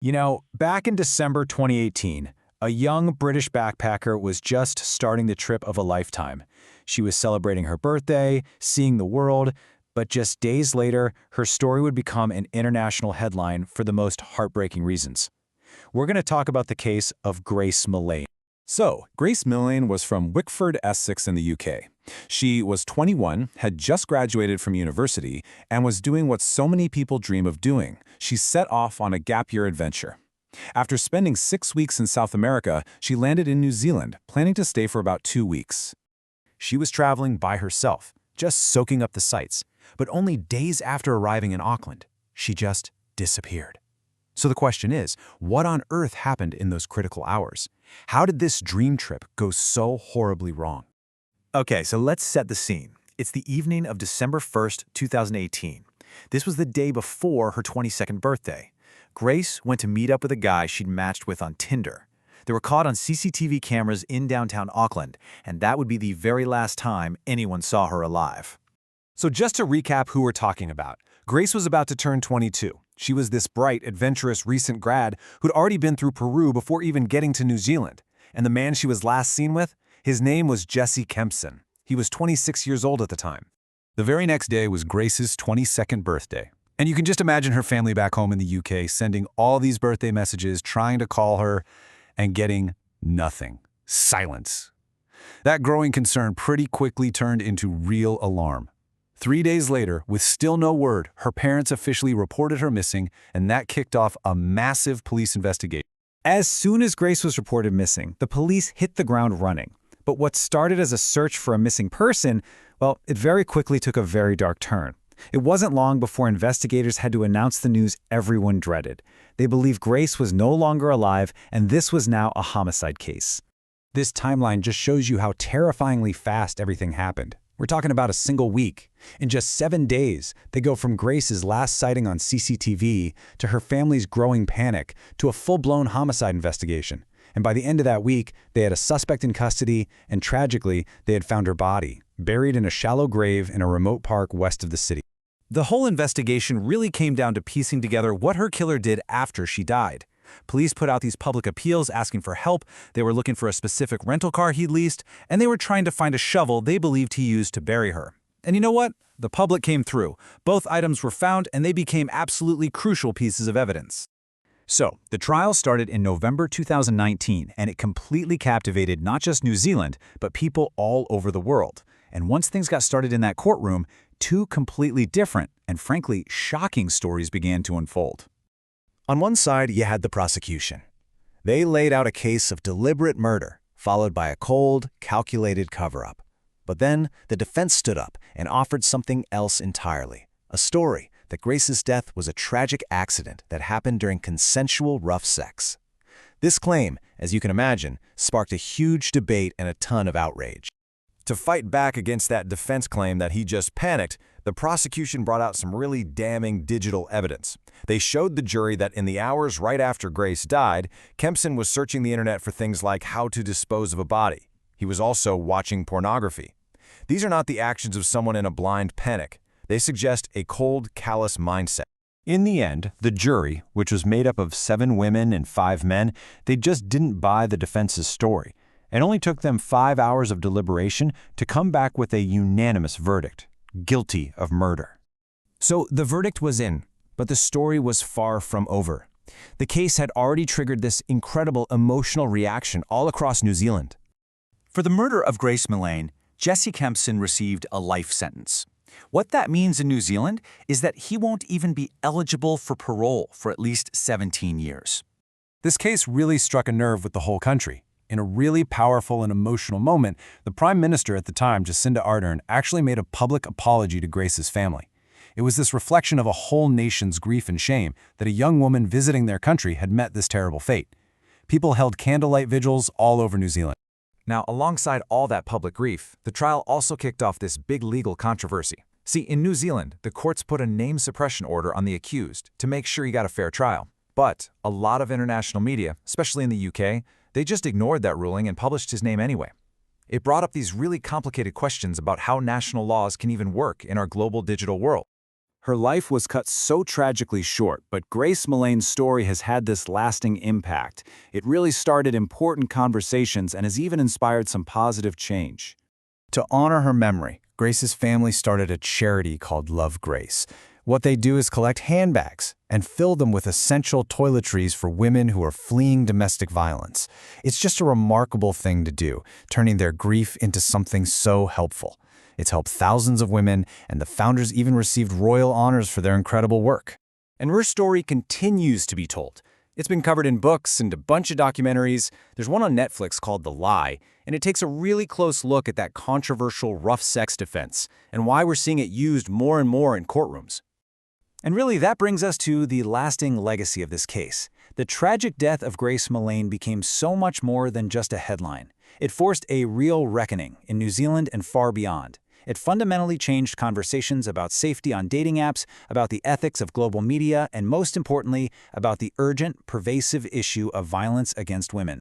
Back in December 2018, a young British backpacker was just starting the trip of a lifetime. She was celebrating her birthday, seeing the world, but just days later, her story would become an international headline for the most heartbreaking reasons. We're going to talk about the case of Grace Millane. So, Grace Millane was from Wickford, Essex in the UK. She was 21, had just graduated from university, and was doing what so many people dream of doing. She set off on a gap year adventure. After spending 6 weeks in South America, she landed in New Zealand, planning to stay for about 2 weeks. She was traveling by herself, just soaking up the sights, but only days after arriving in Auckland, she just disappeared. So the question is, what on earth happened in those critical hours? How did this dream trip go so horribly wrong? Okay, so let's set the scene. It's the evening of December 1st, 2018. This was the day before her 22nd birthday. Grace went to meet up with a guy she'd matched with on Tinder. They were caught on CCTV cameras in downtown Auckland, and that would be the very last time anyone saw her alive. So just to recap who we're talking about, Grace was about to turn 22. She was this bright, adventurous, recent grad who'd already been through Peru before even getting to New Zealand. And the man she was last seen with? His name was Jesse Kempson. He was 26 years old at the time. The very next day was Grace's 22nd birthday. And you can just imagine her family back home in the UK sending all these birthday messages, trying to call her, and getting nothing. Silence. That growing concern pretty quickly turned into real alarm. 3 days later, with still no word, her parents officially reported her missing, and that kicked off a massive police investigation. As soon as Grace was reported missing, the police hit the ground running. But what started as a search for a missing person, well, it very quickly took a very dark turn. It wasn't long before investigators had to announce the news everyone dreaded. They believed Grace was no longer alive, and this was now a homicide case. This timeline just shows you how terrifyingly fast everything happened. We're talking about a single week. In just 7 days, they go from Grace's last sighting on CCTV to her family's growing panic to a full-blown homicide investigation. And by the end of that week, they had a suspect in custody, and tragically, they had found her body, buried in a shallow grave in a remote park west of the city. The whole investigation really came down to piecing together what her killer did after she died. Police put out these public appeals asking for help, they were looking for a specific rental car he'd leased, and they were trying to find a shovel they believed he used to bury her. And you know what? The public came through. Both items were found, and they became absolutely crucial pieces of evidence. So, the trial started in November 2019, and it completely captivated not just New Zealand, but people all over the world. And once things got started in that courtroom, two completely different and frankly shocking stories began to unfold. On one side, you had the prosecution. They laid out a case of deliberate murder, followed by a cold, calculated cover-up. But then, the defense stood up and offered something else entirely, a story that Grace's death was a tragic accident that happened during consensual rough sex. This claim, as you can imagine, sparked a huge debate and a ton of outrage. To fight back against that defense claim that he just panicked, the prosecution brought out some really damning digital evidence. They showed the jury that in the hours right after Grace died, Kempson was searching the internet for things like how to dispose of a body. He was also watching pornography. These are not the actions of someone in a blind panic. They suggest a cold, callous mindset. In the end, the jury, which was made up of 7 women and 5 men, they just didn't buy the defense's story. It only took them 5 hours of deliberation to come back with a unanimous verdict: guilty of murder. So the verdict was in, but the story was far from over. The case had already triggered this incredible emotional reaction all across New Zealand. For the murder of Grace Millane, Jesse Kempson received a life sentence. What that means in New Zealand is that he won't even be eligible for parole for at least 17 years. This case really struck a nerve with the whole country. In a really powerful and emotional moment, the Prime Minister at the time, Jacinda Ardern, actually made a public apology to Grace's family. It was this reflection of a whole nation's grief and shame that a young woman visiting their country had met this terrible fate. People held candlelight vigils all over New Zealand. Now, alongside all that public grief, the trial also kicked off this big legal controversy. See, in New Zealand, the courts put a name suppression order on the accused to make sure he got a fair trial. But a lot of international media, especially in the UK, they just ignored that ruling and published his name anyway. It brought up these really complicated questions about how national laws can even work in our global digital world. Her life was cut so tragically short, but Grace Millane's story has had this lasting impact. It really started important conversations and has even inspired some positive change. To honor her memory, Grace's family started a charity called Love Grace. What they do is collect handbags and fill them with essential toiletries for women who are fleeing domestic violence. It's just a remarkable thing to do, turning their grief into something so helpful. It's helped thousands of women, and the founders even received royal honors for their incredible work. And her story continues to be told. It's been covered in books and a bunch of documentaries. There's one on Netflix called The Lie, and it takes a really close look at that controversial rough sex defense and why we're seeing it used more and more in courtrooms. And really, that brings us to the lasting legacy of this case. The tragic death of Grace Millane became so much more than just a headline. It forced a real reckoning in New Zealand and far beyond. It fundamentally changed conversations about safety on dating apps, about the ethics of global media, and most importantly, about the urgent, pervasive issue of violence against women.